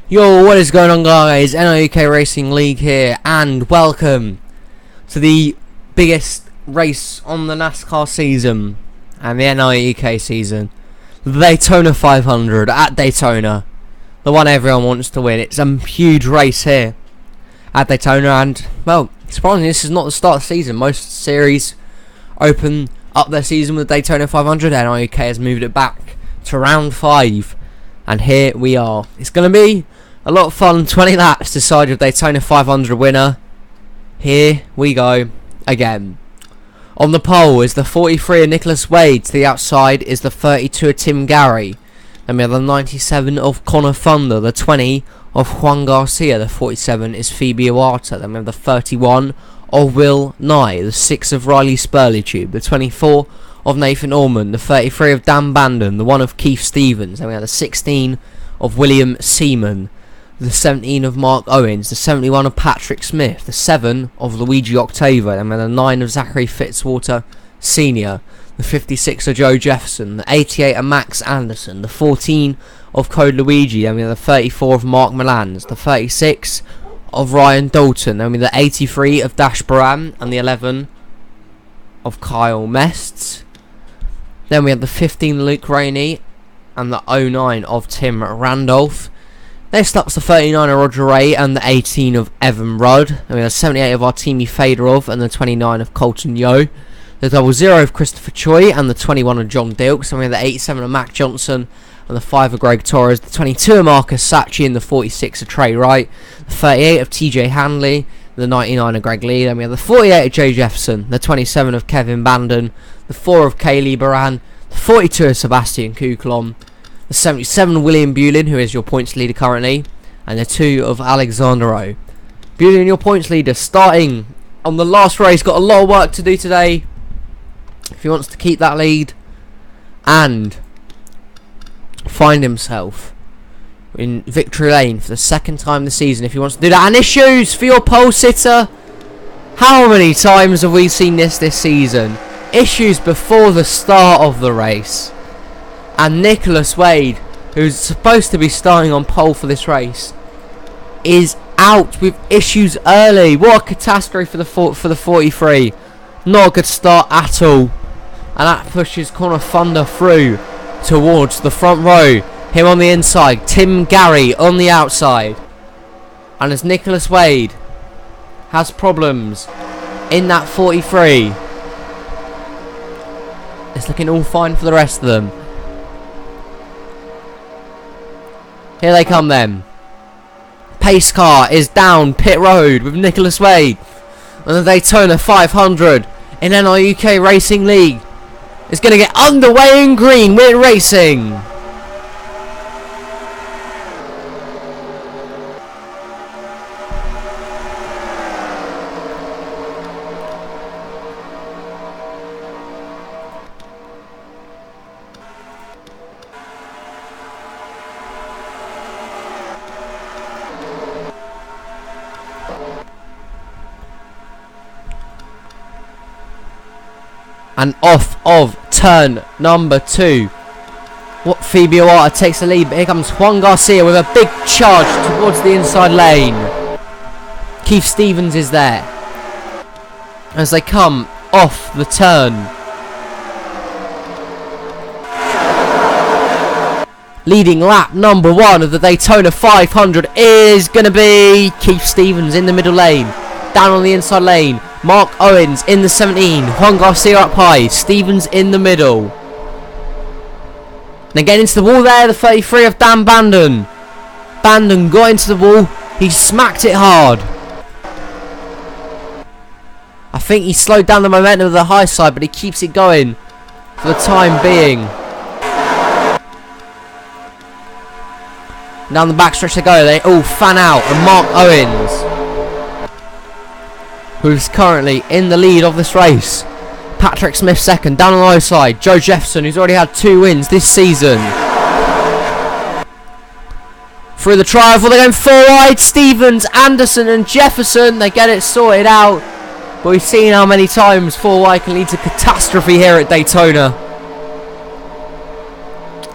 Yo, what is going on, guys? NRUK Racing League here, and welcome to the biggest race on the NASCAR season and the NRUK season, the Daytona 500 at Daytona, the one everyone wants to win. It's a huge race here at Daytona, and well, surprisingly, this is not the start of the season. Most series open up their season with Daytona 500. NRUK has moved it back to round 5, and here we are. It's going to be a lot of fun. 20 laps to decide your Daytona 500 winner. Here we go again. On the pole is the 43 of Nicholas Wade. To the outside is the 32 of Tim Gary. Then we have the 97 of Connor Thunder. The 20 of Juan Garcia. The 47 is Phoebe Iwata. Then we have the 31 of Will Nye. The 6 of Riley Spurley-Tube. The 24 of Nathan Ormond. The 33 of Dan Bandon. The 1 of Keith Stevens. Then we have the 16 of William Seaman. The 17 of Mark Owens, the 71 of Patrick Smith, the 7 of Luigi Octava, and then the 9 of Zachary Fitzwater Sr., the 56 of Joe Jefferson, the 88 of Max Anderson, the 14 of Code Luigi, and then the 34 of Mark Milans, the 36 of Ryan Dalton, and the 83 of Dash Baran, and the 11 of Kyle Mests. Then we have the 15 Luke Rainey, and the 09 of Tim Randolph. Next up's the 39 of Roger Ray and the 18 of Evan Rudd. And we have the 78 of Artemi Fedorov and the 29 of Colton Yo. The 00 of Christopher Choi and the 21 of John Dilks. And we have the 87 of Mac Johnson and the 5 of Greg Torres. The 22 of Marcus Sachi and the 46 of Trey Wright. The 38 of TJ Hanley. The 99 of Greg Lee. Then we have the 48 of Joe Jefferson. The 27 of Kevin Bandon. The 4 of Kaylee Baran. The 42 of Sebastian Kuklon. The 77 William Bulin, who is your points leader currently, and the 2 of Alexander O. Bulin, your points leader, starting on the last race. Got a lot of work to do today if he wants to keep that lead and find himself in victory lane for the second time this season. If he wants to do that, and issues for your pole sitter. How many times have we seen this season? Issues before the start of the race. And Nicholas Wade, who's supposed to be starting on pole for this race, is out with issues early. What a catastrophe for the 43. Not a good start at all. And that pushes Connor Thunder through towards the front row. Him on the inside, Tim Gary on the outside. And as Nicholas Wade has problems in that 43, it's looking all fine for the rest of them. Here they come then. Pace car is down pit road with Nicholas Wade. And the Daytona 500 in NRUK Racing League is going to get underway in green. We're racing. And off of turn number 2, what Phoebe Iwata takes the lead, but here comes Juan Garcia with a big charge towards the inside lane. Keith Stevens is there as they come off the turn. Leading lap number 1 of the Daytona 500 is going to be Keith Stevens in the middle lane. Down on the inside lane, Mark Owens in the 17, Juan Garcia up high, Stevens in the middle. Then getting into the wall there, the 33 of Dan Bandon. Bandon got into the wall, he smacked it hard. I think he slowed down the momentum of the high side, but he keeps it going for the time being. Down the backstretch they go, they all fan out, and Mark Owens, who's currently in the lead of this race. Patrick Smith second, down on the low side. Joe Jefferson, who's already had 2 wins this season. Through the trial, they're going 4 wide. Stevens, Anderson and Jefferson, they get it sorted out. But we've seen how many times 4 wide can lead to catastrophe here at Daytona.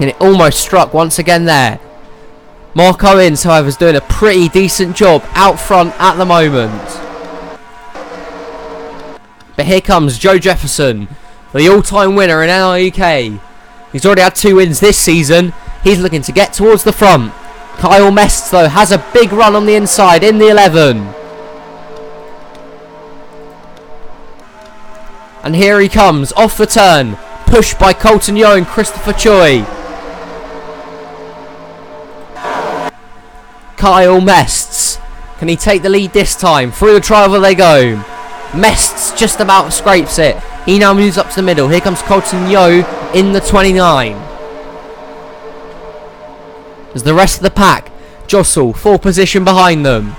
And it almost struck once again there. Mark Owens, however, is doing a pretty decent job out front at the moment. But here comes Joe Jefferson, the all-time winner in NRUK. He's already had 2 wins this season. He's looking to get towards the front. Kyle Mest, though, has a big run on the inside in the 11. And here he comes, off the turn. Pushed by Colton Yeo and Christopher Choi. Kyle Mests. Can he take the lead this time? Through the driver they go. Mests just about scrapes it. He now moves up to the middle. Here comes Colton Yeo in the 29. As the rest of the pack jostle for position behind them.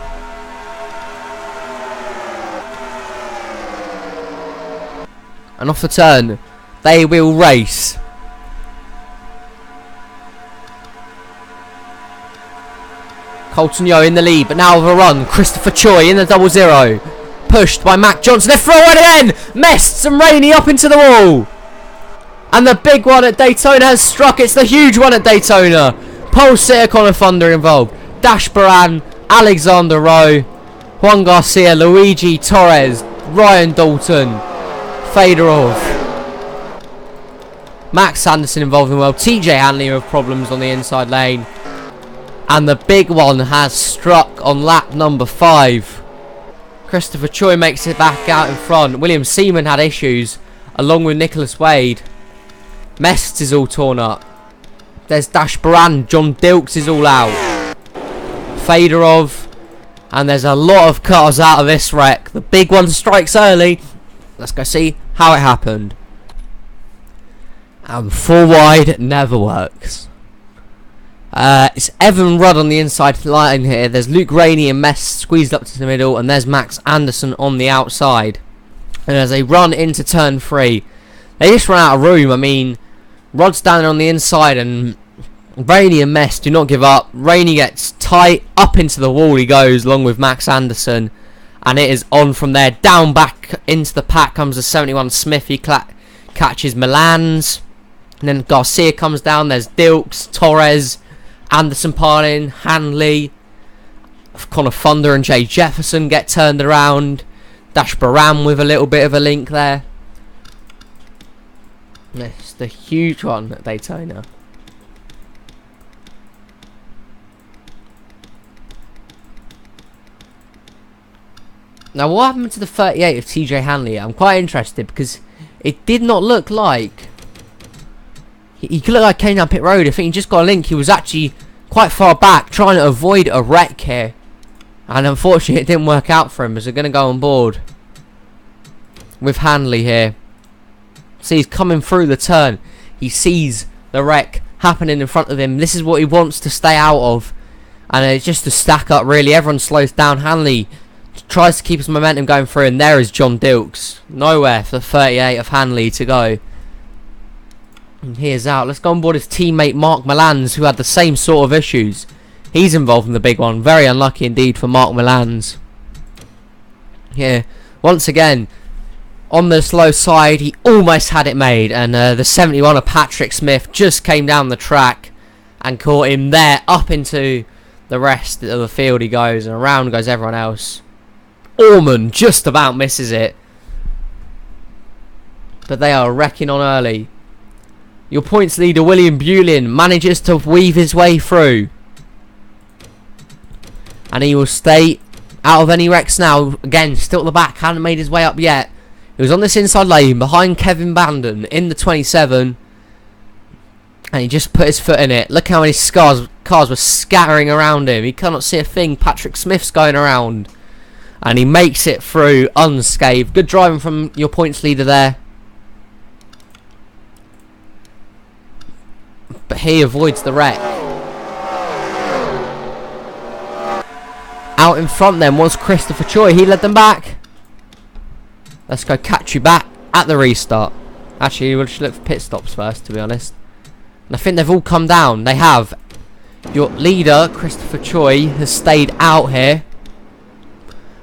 And off the turn, they will race. Colton Yeo in the lead, but now with a run. Christopher Choi in the 00. Pushed by Mac Johnson. They're throwing it in. Mests and Rainey up into the wall. And the big one at Daytona has struck. It's the huge one at Daytona. Pole sitter Connor Thunder involved. Dash Baran, Alexander Rowe, Juan Garcia, Luigi Torres, Ryan Dalton, Fedorov, Max Anderson involved in well. TJ Hanley with problems on the inside lane. And the big one has struck on lap number 5. Christopher Choi makes it back out in front. William Seaman had issues along with Nicholas Wade. Mest is all torn up. There's Dash Baran. John Dilks is all out. Fedorov. And there's a lot of cars out of this wreck. The big one strikes early. Let's go see how it happened. And 4 wide never works. It's Evan Rudd on the inside line here. There's Luke Rainey and Mest squeezed up to the middle. And there's Max Anderson on the outside. And as they run into turn 3, they just run out of room. I mean, Rudd's down on the inside and Rainey and Mest do not give up. Rainey gets tight. Up into the wall he goes along with Max Anderson. And it is on from there. Down back into the pack comes the 71 Smith. He catches Milans. And then Garcia comes down. There's Dilks, Torres, Anderson Parlin, Hanley, Connor Thunder and Jay Jefferson get turned around. Dash Baran with a little bit of a link there. It's the huge one at Daytona. Now what happened to the 38 of TJ Hanley? I'm quite interested because it did not look like he could look like came down pit road. I think he just got a link. He was actually quite far back trying to avoid a wreck here. And unfortunately it didn't work out for him as they're going to go on board with Hanley here. See, he's coming through the turn. He sees the wreck happening in front of him. This is what he wants to stay out of. And it's just a stack up really. Everyone slows down. Hanley tries to keep his momentum going through. And there is John Dilks. Nowhere for the 38 of Hanley to go. And here's out. Let's go on board his teammate Mark Milans, who had the same sort of issues. He's involved in the big one. Very unlucky indeed for Mark Milans. Here, once again, on the slow side, he almost had it made. And the 71 of Patrick Smith just came down the track and caught him there. Up into the rest of the field he goes. And around goes everyone else. Orman just about misses it. But they are wrecking on early. Your points leader, William Bulin, manages to weave his way through. And he will stay out of any wrecks now. Again, still at the back, hadn't made his way up yet. He was on this inside lane behind Kevin Bandon in the 27. And he just put his foot in it. Look how many cars were scattering around him. He cannot see a thing. Patrick Smith's going around. And he makes it through unscathed. Good driving from your points leader there. But he avoids the wreck. Out in front then was Christopher Choi. He led them back. Let's go catch you back at the restart. Actually, we'll just look for pit stops first, to be honest. And I think they've all come down. They have. Your leader, Christopher Choi, has stayed out here.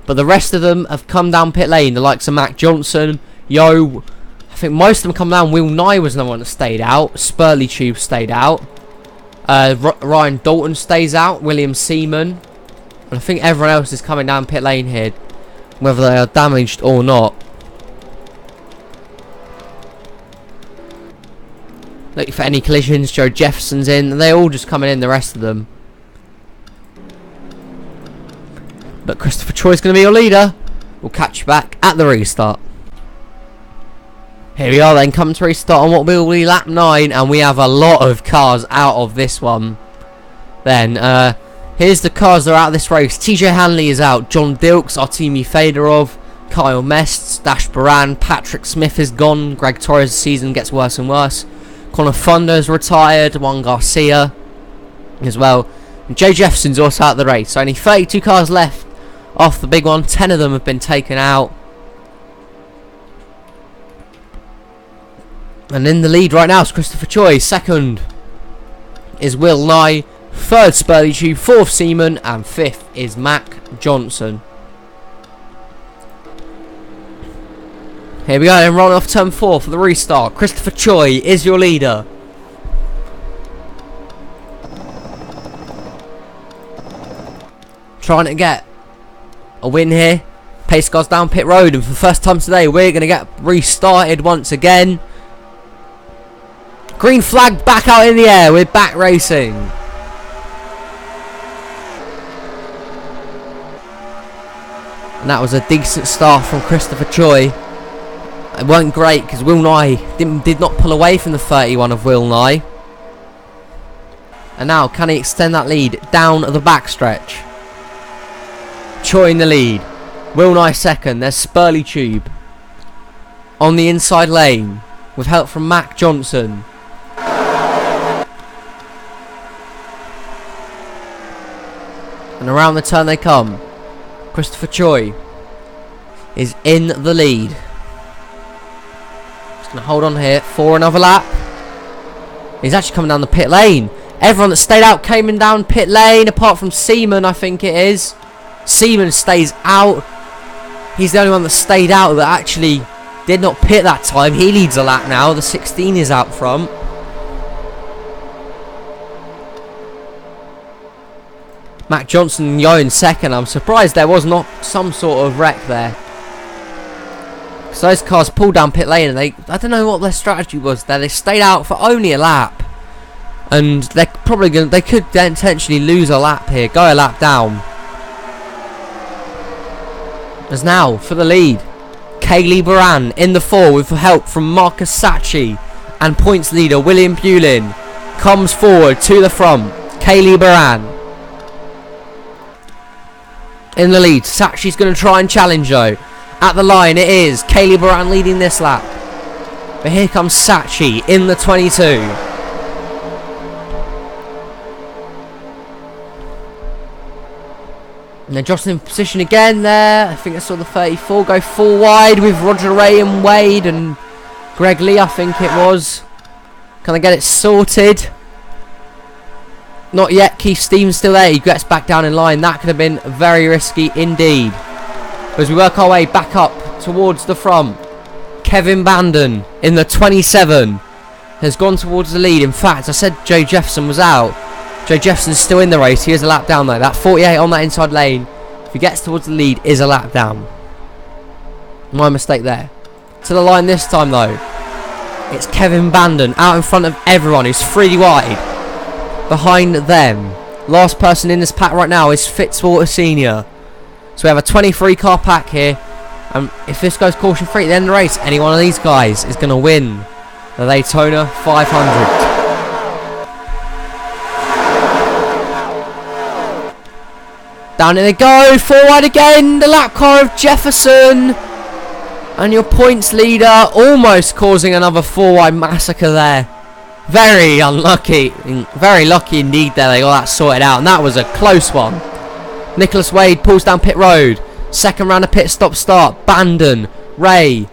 But the rest of them have come down pit lane. The likes of Mac Johnson, Yo. I think most of them come down. Will Nye was another one that stayed out. Spurley Tube stayed out. Ryan Dalton stays out. William Seaman. And I think everyone else is coming down pit lane here, whether they are damaged or not. Looking for any collisions. Joe Jefferson's in. And they're all just coming in, the rest of them. But Christopher Choi's going to be your leader. We'll catch you back at the restart. Here we are then, come to restart on what will be lap 9, and we have a lot of cars out of this one. Then, here's the cars that are out of this race. TJ Hanley is out, John Dilks, Artemi Fedorov, Kyle Mests, Dash Baran, Patrick Smith is gone, Greg Torres' season gets worse and worse. Connor Fonda's retired, Juan Garcia as well. And Joe Jefferson's also out of the race, so only 32 cars left off the big one. 10 of them have been taken out. And in the lead right now is Christopher Choi. Second is Will Nye. Third, Spurley Tube. Fourth, Seaman. And fifth is Mac Johnson. Here we go, and rolling off turn 4 for the restart. Christopher Choi is your leader. Trying to get a win here. Pace cars down pit road, and for the first time today, we're going to get restarted once again. Green flag back out in the air. We're back racing. And that was a decent start from Christopher Choi. It weren't great because Will Nye did not pull away from the 31 of Will Nye. And now, can he extend that lead down the backstretch? Choi in the lead. Will Nye second. There's Spurley Tube on the inside lane with help from Mac Johnson. And around the turn they come. Christopher Choi is in the lead. Just going to hold on here for another lap. He's actually coming down the pit lane. Everyone that stayed out came in down pit lane, apart from Seaman, I think it is. Seaman stays out. He's the only one that stayed out that actually did not pit that time. He leads a lap now. The 16 is out front. Mac Johnson and Yo in second. I'm surprised there was not some sort of wreck there. So those cars pulled down pit lane and I don't know what their strategy was there. They stayed out for only a lap. And they're probably they could potentially lose a lap here. Go a lap down. As now for the lead, Kaylee Baran in the 4 with help from Marcus Sachi, and points leader William Bulin comes forward to the front. Kaylee Baran in the lead. Sachi's going to try and challenge though. At the line it is Kaylee Baran leading this lap. But here comes Sachi in the 22. And they're just in position again there. I think I saw the 34 go full wide with Roger Ray and Wade and Greg Lee, I think it was. Can I get it sorted? Not yet. Keith Stevens still there. He gets back down in line. That could have been very risky indeed. As we work our way back up towards the front, Kevin Bandon in the 27 has gone towards the lead. In fact, I said Joe Jefferson was out. Joe Jefferson's still in the race. He is a lap down though. That 48 on that inside lane, if he gets towards the lead, is a lap down. My mistake there. To the line this time though. It's Kevin Bandon out in front of everyone, who's 3 wide behind them. Last person in this pack right now is Fitzwater Senior. So we have a 23 car pack here. And if this goes caution free at the end of the race, any one of these guys is going to win the Daytona 500. Down they go, 4 wide again, the lap car of Jefferson. And your points leader almost causing another 4 wide massacre there. Very unlucky, very lucky indeed there, they got that sorted out. And that was a close one. Nicholas Wade pulls down pit road. Second round of pit stop start. Bandon, Ray,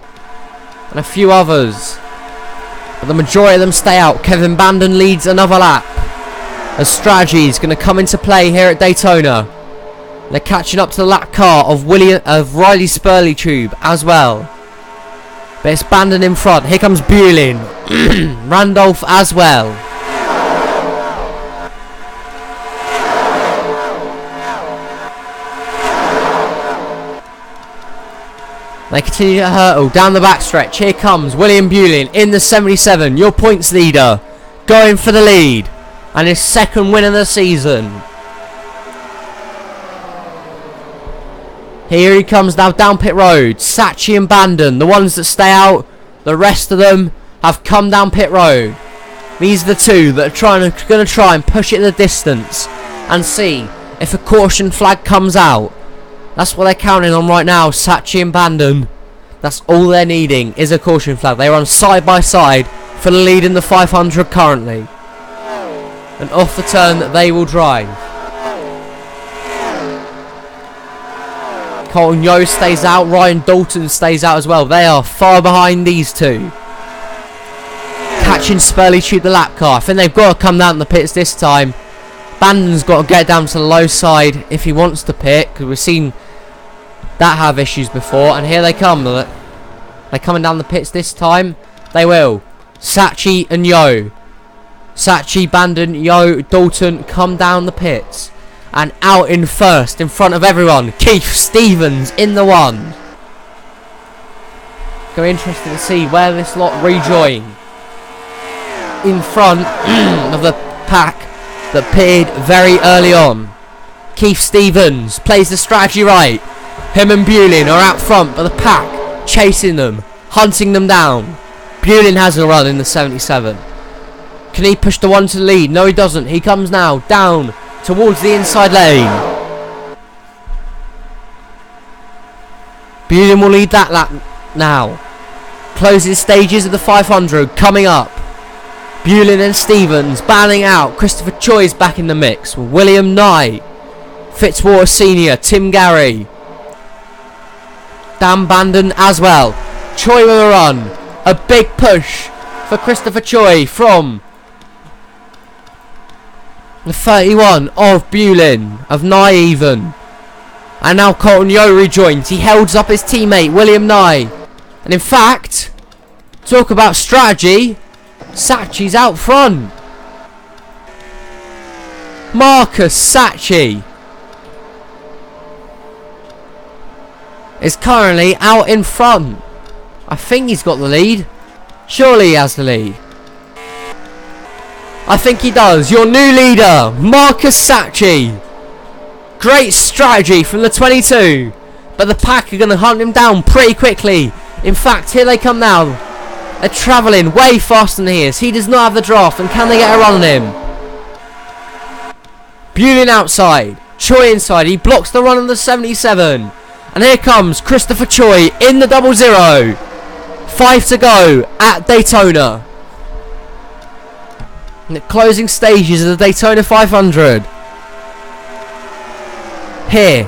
and a few others. But the majority of them stay out. Kevin Bandon leads another lap. As strategy is going to come into play here at Daytona. They're catching up to the lap car of Riley Spurley Tube as well. But it's Bandon in front. Here comes Bulin. Randolph as well. They continue to hurtle down the backstretch. Here comes William Bulin in the 77. Your points leader. Going for the lead. And his second win of the season. Here he comes now down pit road. Sachi and Bandon, the ones that stay out. The rest of them have come down pit road. These are the two that are going to try and push it the distance and see if a caution flag comes out. That's what they're counting on right now, Sachi and Bandon. That's all they're needing is a caution flag. They run side by side for the lead in the 500 currently. And off the turn that they will drive. Colton Yo stays out. Ryan Dalton stays out as well. They are far behind these two. Catching Spurley Tube the lap car. I think they've got to come down the pits this time. Bandon's got to get down to the low side if he wants to pit, because we've seen that have issues before. And here they come. They're coming down the pits this time. They will. Sachi and Yo. Sachi, Bandon, Yo, Dalton come down the pits. And out in first, in front of everyone, Keith Stevens in the one. Go interested to see where this lot rejoin. In front of the pack that pitted very early on. Keith Stevens plays the strategy right. Him and Bulin are out front, but the pack chasing them, hunting them down. Bulin has a run in the 77. Can he push the one to the lead? No, he doesn't. He comes now down towards the inside lane. Bulin will lead that lap now. Closing stages of the 500 coming up. Bulin and Stevens battling out. Christopher Choi's back in the mix. William Nye, Fitzwater Senior, Tim Gary, Dan Bandon as well. Choi with a run. A big push for Christopher Choi from the 31 of Bulin, of Nye even. And now Colton Yo rejoins. He holds up his teammate William Nye. And in fact, talk about strategy, Sachi's out front. Marcus Sachi is currently out in front. I think he's got the lead. Surely he has the lead. I think he does. Your new leader, Marcus Sachi. Great strategy from the 22. But the pack are going to hunt him down pretty quickly. In fact, here they come now. They're travelling way faster than he is. He does not have the draft. And can they get a run on him? Bulin outside. Choi inside. He blocks the run on the 77. And here comes Christopher Choi in the 00. 5 to go at Daytona. In the closing stages of the Daytona 500. Here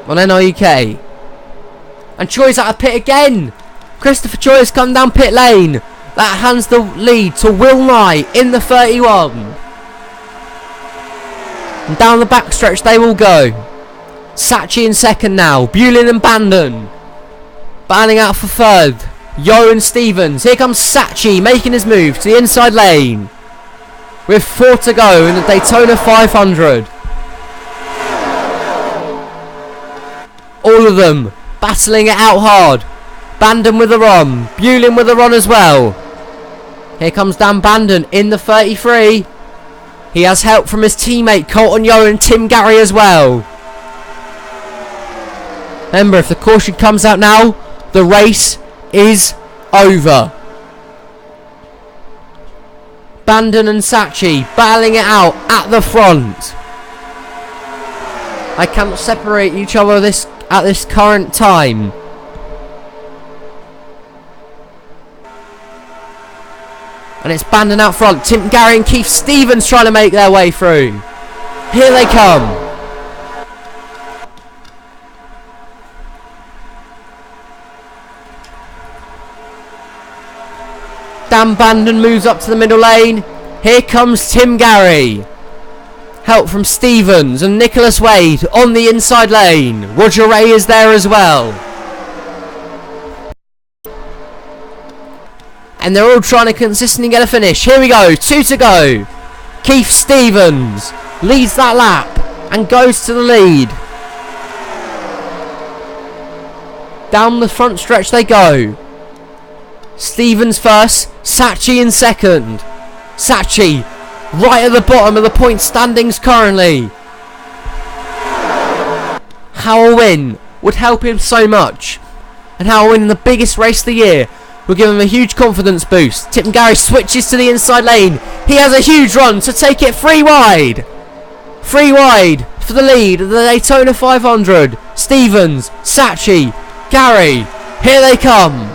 on NRUK. And Choi's out of pit again. Christopher Choi has come down pit lane. That hands the lead to Will Nye in the 31. And down the backstretch they will go. Sachi in second now. Bulin and Bandon battling out for third. Yo and Stevens. Here comes Sachi making his move to the inside lane. With 4 to go in the Daytona 500. All of them battling it out hard. Bandon with a run. Bulin with a run as well. Here comes Dan Bandon in the 33. He has help from his teammate Colton Yo and Tim Gary as well. Remember, if the caution comes out now, the race is over. Bandon and Sachi battling it out at the front. I cannot separate each other at this current time. And it's Bandon out front. Tim Gary and Keith Stevens trying to make their way through. Here they come. Dan Bandon moves up to the middle lane. Here comes Tim Gary. Help from Stevens and Nicholas Wade on the inside lane. Roger Ray is there as well. And they're all trying to consistently get a finish. Here we go. 2 to go. Keith Stevens leads that lap and goes to the lead. Down the front stretch they go. Stevens first, Sachi in second. Sachi right at the bottom of the point standings currently. How a win would help him so much, and how a win in the biggest race of the year will give him a huge confidence boost. Tim Gary switches to the inside lane. He has a huge run to take it 3 wide. 3 wide for the lead of the Daytona 500. Stevens, Sachi, Gary, here they come.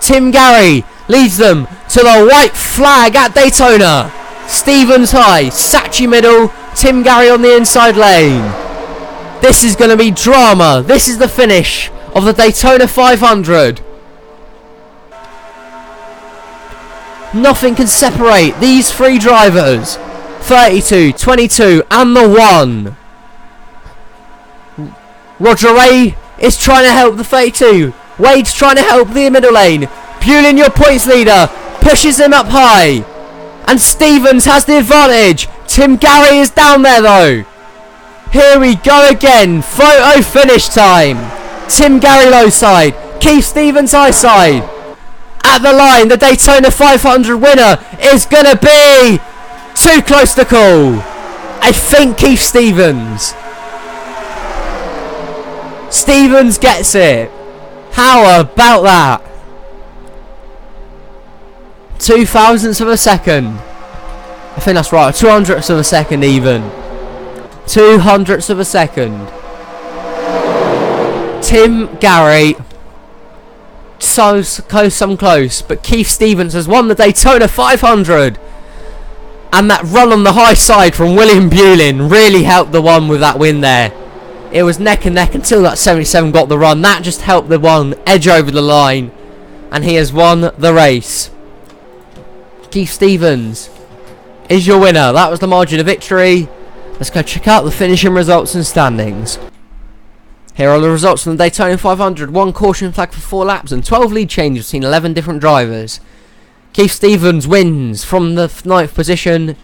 Tim Gary leads them to the white flag at Daytona. Stevens high, Sachi middle, Tim Gary on the inside lane. This is going to be drama. This is the finish of the Daytona 500. Nothing can separate these 3 drivers. 32, 22 and the 1. Roger Ray is trying to help the 32. Wade's trying to help the middle lane. Bulin, your points leader, pushes him up high. And Stevens has the advantage. Tim Gary is down there though. Here we go again. Photo finish time. Tim Gary low side. Keith Stevens high side. At the line, the Daytona 500 winner is going to be too close to call. I think Keith Stevens. Stevens gets it. How about that? 2 thousandths of a second. I think that's right. 200ths of a second even. 200ths of a second. Tim Gary. So close, some close. But Keith Stevens has won the Daytona 500. And that run on the high side from William Bulin really helped the one with that win there. It was neck and neck until that 77 got the run. That just helped the one edge over the line. And he has won the race. Keith Stevens is your winner. That was the margin of victory. Let's go check out the finishing results and standings. Here are the results from the Daytona 500. 1 caution flag for 4 laps and 12 lead changes between 11 different drivers. Keith Stevens wins from the 9th position.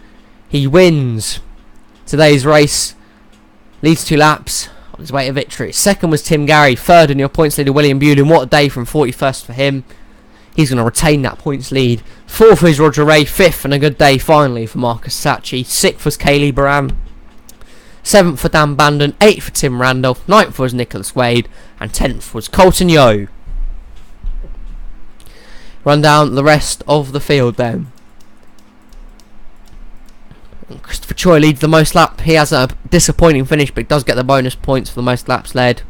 He wins today's race. Leads 2 laps on his way to victory. Second was Tim Gary. Third in your points leader William Bulin. What a day from 41st for him. He's going to retain that points lead. 4th is Roger Ray. 5th and a good day finally for Marcus Sachi. 6th was Kaylee Baran. 7th for Dan Bandon. 8th for Tim Randolph. 9th was Nicholas Wade. And 10th was Colton Yo. Run down the rest of the field then. Christopher Choi leads the most lap. He has a disappointing finish, but does get the bonus points for the most laps led.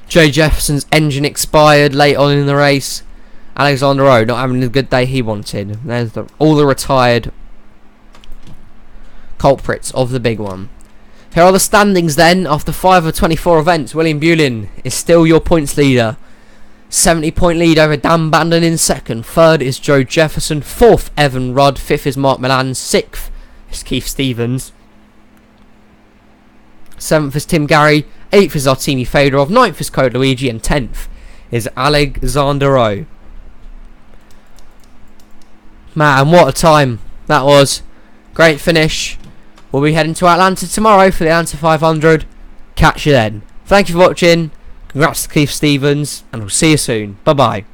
Joe Jefferson's engine expired late on in the race. Alexander O not having the good day he wanted. There's all the retired culprits of the big one. Here are the standings then. After 5 of 24 events, William Bulin is still your points leader. 70-point lead over Dan Bandon in second. 3rd is Joe Jefferson. 4th, Evan Rudd. 5th is Mark Milan. 6th is Keith Stevens. 7th is Tim Gary. 8th is Artemi Fedorov. 9th is Code Luigi. And 10th is Alexander O. Man, what a time that was. Great finish. We'll be heading to Atlanta tomorrow for the Atlanta 500. Catch you then. Thank you for watching. Congrats to Keith Stevens. And we'll see you soon. Bye-bye.